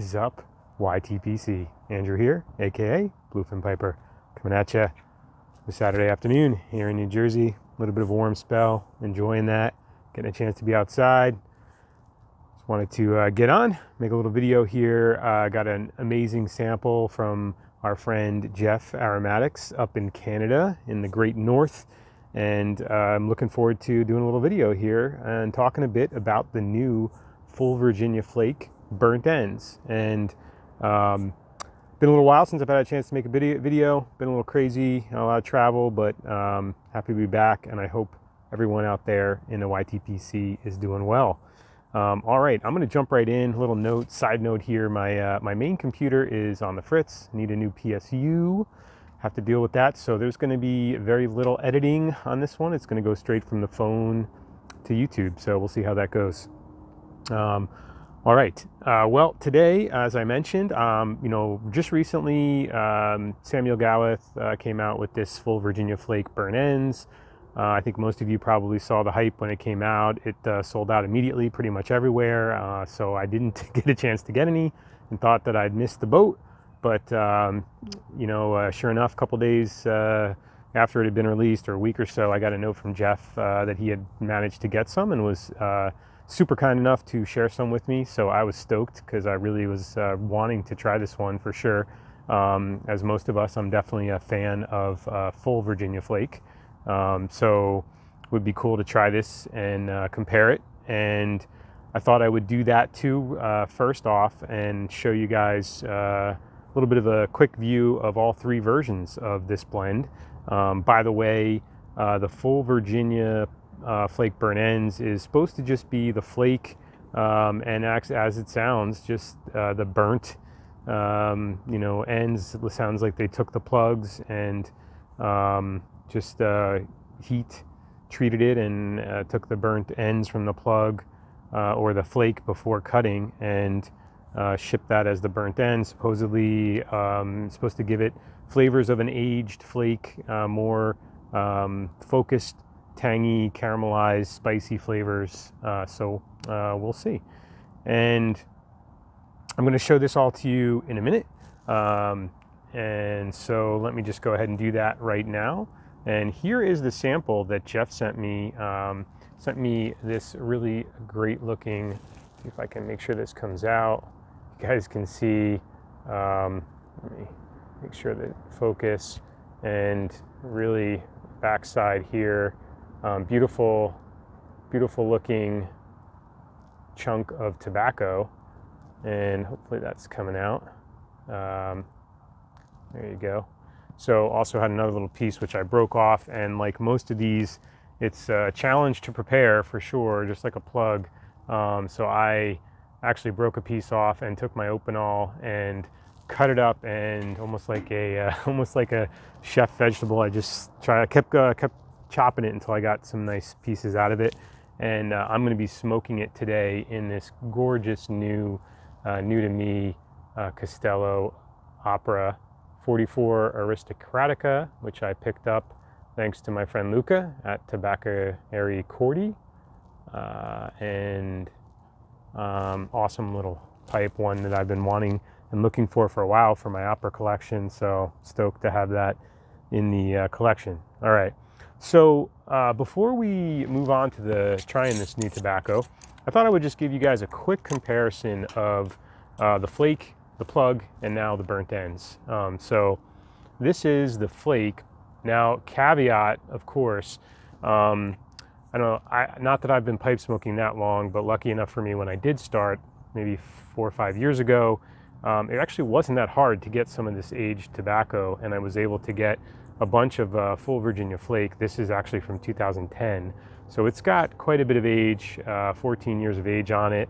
is up, YTPC? Andrew here, aka Bluefin Piper, coming at you this Saturday afternoon here in New Jersey. A little bit of a warm spell, enjoying that, getting a chance to be outside. Just wanted to get on, make a little video here. Got an amazing sample from our friend Jeff AromatixX up in Canada in the Great North. And I'm looking forward to doing a little video here and talking a bit about the new full Virginia Flake burnt ends. And been a little while since I've had a chance to make a video. Been a little crazy, a lot of travel, but happy to be back, and I hope everyone out there in the YTPC is doing well. All right, I'm going to jump right in. A little side note here. My main computer is on the fritz. Need a new PSU. Have to deal with that. So there's going to be very little editing on this one. It's going to go straight from the phone to YouTube. So we'll see how that goes. All right. Well, today, as I mentioned, just recently, Samuel GAW came out with this full Virginia Flake burnt ends. I think most of you probably saw the hype when it came out. It sold out immediately, pretty much everywhere. So I didn't get a chance to get any and thought that I'd missed the boat. But, sure enough, a couple days after it had been released, or a week or so, I got a note from Jeff that he had managed to get some and was super kind enough to share some with me. So I was stoked because I really was wanting to try this one for sure. As most of us, I'm definitely a fan of full Virginia Flake. So it would be cool to try this and compare it. And I thought I would do that too first off and show you guys a little bit of a quick view of all three versions of this blend. By the way, the full Virginia Flake burnt ends is supposed to just be the flake and acts as it sounds, just the burnt ends. It sounds like they took the plugs and just heat treated it and took the burnt ends from the plug or the flake before cutting and shipped that as the burnt end. Supposedly supposed to give it flavors of an aged flake, more focused, tangy, caramelized, spicy flavors. So we'll see. And I'm going to show this all to you in a minute. And so let me just go ahead and do that right now. And here is the sample that Jeff sent me. Sent me this really great looking, see if I can make sure this comes out. You guys can see, let me make sure that focus, and really backside here, beautiful looking chunk of tobacco, and hopefully that's coming out. There you go. So also had another little piece which I broke off, and like most of these, it's a challenge to prepare for sure, just like a plug. So I actually broke a piece off and took my Opinol and cut it up, and almost like a chef vegetable. I kept chopping it until I got some nice pieces out of it. And I'm going to be smoking it today in this gorgeous new to me Castello Opera 44 Aristocratica, which I picked up thanks to my friend Luca at Tabaccaeri Corti. And awesome little pipe, one that I've been wanting and looking for a while for my opera collection. So stoked to have that in the collection. All right. So before we move on to trying this new tobacco, I thought I would just give you guys a quick comparison of the flake, the plug, and now the burnt ends. So this is the flake. Now, caveat, of course, I don't know, not that I've been pipe smoking that long, but lucky enough for me, when I did start maybe 4 or 5 years ago, it actually wasn't that hard to get some of this aged tobacco, and I was able to get a bunch of full Virginia Flake. This is actually from 2010, so it's got quite a bit of age, 14 years of age on it.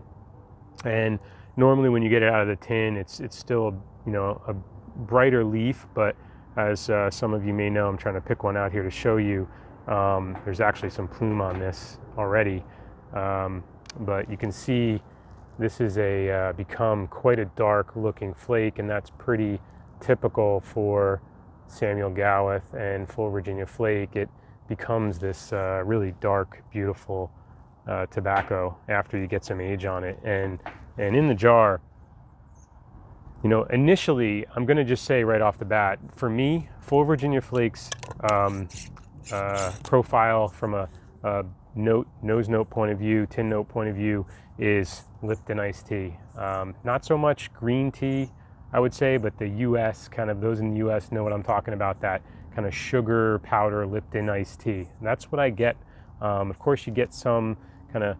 And normally when you get it out of the tin, it's still a brighter leaf, but as some of you may know, I'm trying to pick one out here to show you. There's actually some plume on this already, but you can see this is become quite a dark looking flake, and that's pretty typical for Samuel GAW and full Virginia Flake. It becomes this really dark, beautiful tobacco after you get some age on it. And in the jar, You know, initially, I'm going to just say right off the bat, for me, full Virginia Flakes profile from a nose note point of view, tin note point of view, is Lipton iced tea. Not so much green tea, I would say, but the US, kind of those in the US know what I'm talking about, that kind of sugar powder Lipton iced tea. And that's what I get. Of course, you get some kind of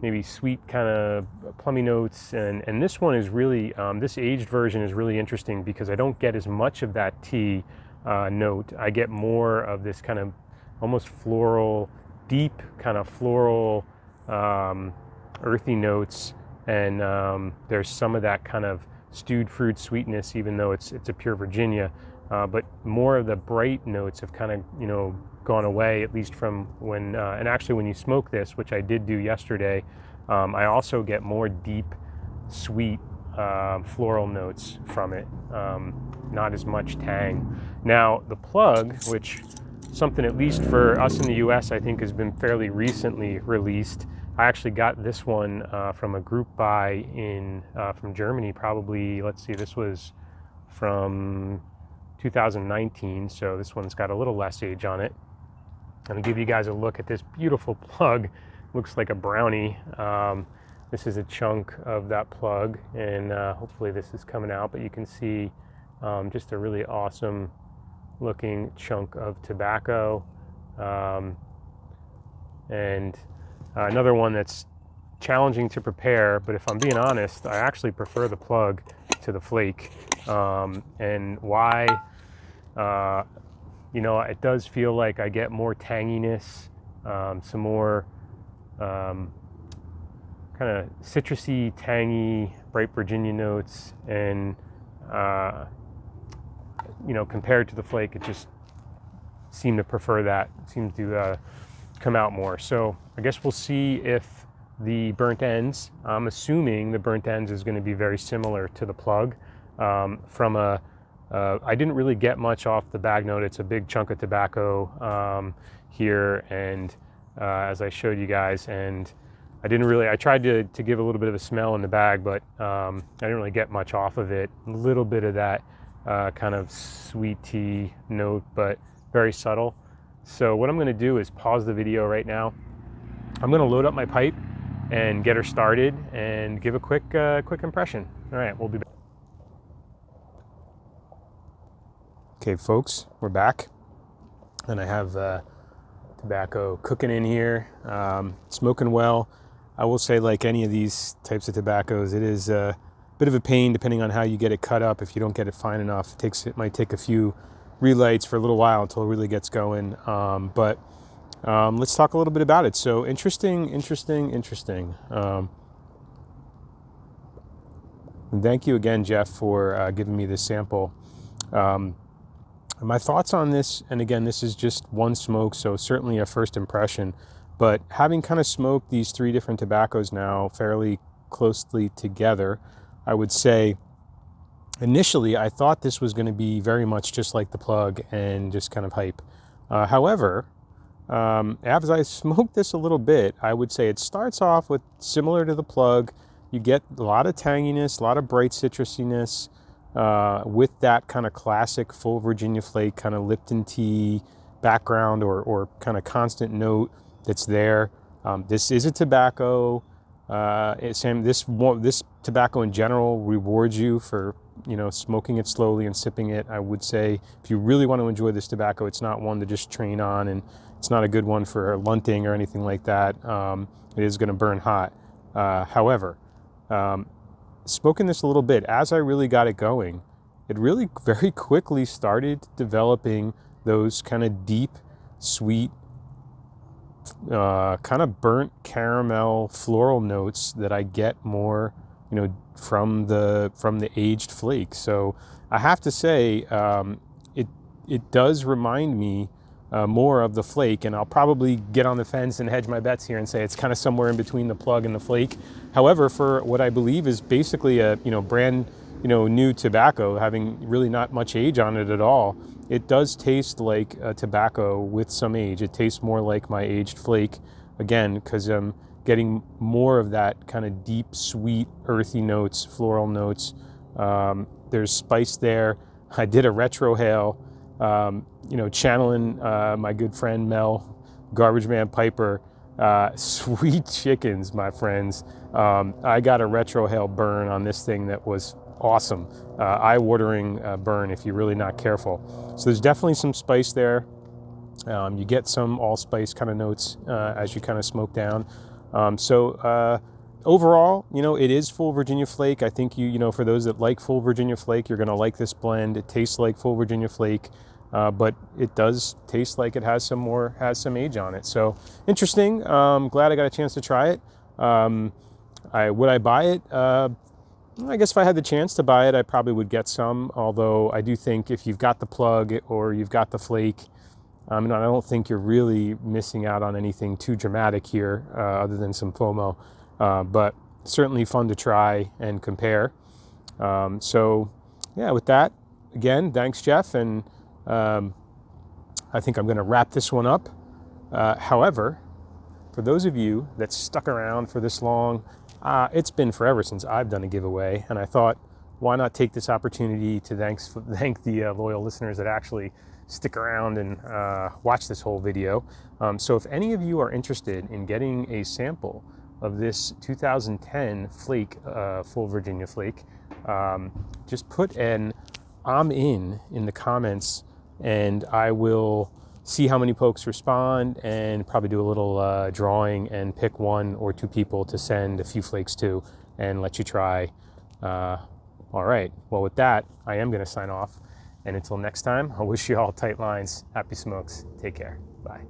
maybe sweet kind of plummy notes, and this one is really, this aged version is really interesting because I don't get as much of that tea note. I get more of this kind of almost floral, deep kind of floral, earthy notes, and there's some of that kind of stewed fruit sweetness, even though it's a pure Virginia, but more of the bright notes have kind of, you know, gone away, at least from when, and actually when you smoke this, which I did do yesterday, I also get more deep, sweet, floral notes from it, not as much tang. Now, the plug, which something at least for us in the US, I think has been fairly recently released. I actually got this one from a group buy in from Germany, probably, let's see, this was from 2019, so this one's got a little less age on it. I'm gonna give you guys a look at this beautiful plug. Looks like a brownie. This is a chunk of that plug, and hopefully this is coming out, but you can see just a really awesome looking chunk of tobacco. And another one that's challenging to prepare, but if I'm being honest, I actually prefer the plug to the flake. And why? You know, it does feel like I get more tanginess, some more kind of citrusy, tangy, bright Virginia notes, and you know, compared to the flake, it just seemed to prefer that. It seems to come out more. So I guess we'll see if the burnt ends. I'm assuming the burnt ends is going to be very similar to the plug. From a I didn't really get much off the bag note. It's a big chunk of tobacco here, and as I showed you guys, and I tried to give a little bit of a smell in the bag, but I didn't really get much off of it. A little bit of that kind of sweet tea note, but very subtle. So what I'm going to do is pause the video right now. I'm going to load up my pipe and get her started and give a quick impression. All right, we'll be back. Okay, folks, we're back, and I have tobacco cooking in here, smoking well. I will say, like any of these types of tobaccos, it is a bit of a pain depending on how you get it cut up. If you don't get it fine enough, it might take a few relights for a little while until it really gets going. But let's talk a little bit about it. So interesting. And thank you again, Jeff, for giving me this sample. My thoughts on this, and again, this is just one smoke, so certainly a first impression, but having kind of smoked these three different tobaccos now fairly closely together, I would say initially I thought this was going to be very much just like the plug and just kind of hype. However, as I smoked this a little bit, I would say it starts off with similar to the plug. You get a lot of tanginess, a lot of bright citrusiness, with that kind of classic full Virginia Flake kind of Lipton tea background or kind of constant note that's there. This is a tobacco. This tobacco in general rewards you for, you know, smoking it slowly and sipping it. I would say if you really want to enjoy this tobacco, it's not one to just train on, and it's not a good one for lunting or anything like that. It is going to burn hot. However, smoking this a little bit, as I really got it going, it really very quickly started developing those kind of deep, sweet, kind of burnt caramel floral notes that I get more, you know, from the aged flake. So I have to say, it does remind me more of the flake, and I'll probably get on the fence and hedge my bets here and say it's kind of somewhere in between the plug and the flake. However, for what I believe is basically a, you know, brand, you know, new tobacco, having really not much age on it at all, it does taste like a tobacco with some age. It tastes more like my aged flake, again, because I'm getting more of that kind of deep, sweet, earthy notes, floral notes, There's spice there. I did a retrohale, channeling my good friend Mel, Garbage Man Piper. Sweet chickens, my friends. I got a retrohale burn on this thing that was awesome. Eye-watering burn if you're really not careful. So there's definitely some spice there. You get some allspice kind of notes as you kind of smoke down. Overall, it is full Virginia Flake. I think for those that like full Virginia Flake, you're going to like this blend. It tastes like full Virginia Flake, but it does taste like it has some age on it. So interesting. Glad I got a chance to try it. Would I buy it? I guess if I had the chance to buy it, I probably would get some. Although I do think if you've got the plug or you've got the flake, I don't think you're really missing out on anything too dramatic here, other than some FOMO. But certainly fun to try and compare. With that, again, thanks, Jeff. And I think I'm going to wrap this one up. However, for those of you that stuck around for this long, it's been forever since I've done a giveaway, and I thought, why not take this opportunity to thank the loyal listeners that actually stick around and watch this whole video. So if any of you are interested in getting a sample of this 2010 Flake, full Virginia Flake, just put an "I'm in" the comments, and I will see how many folks respond and probably do a little drawing and pick 1 or 2 people to send a few flakes to and let you try. All right, well, with that, I am going to sign off. And until next time, I wish you all tight lines. Happy smokes. Take care. Bye.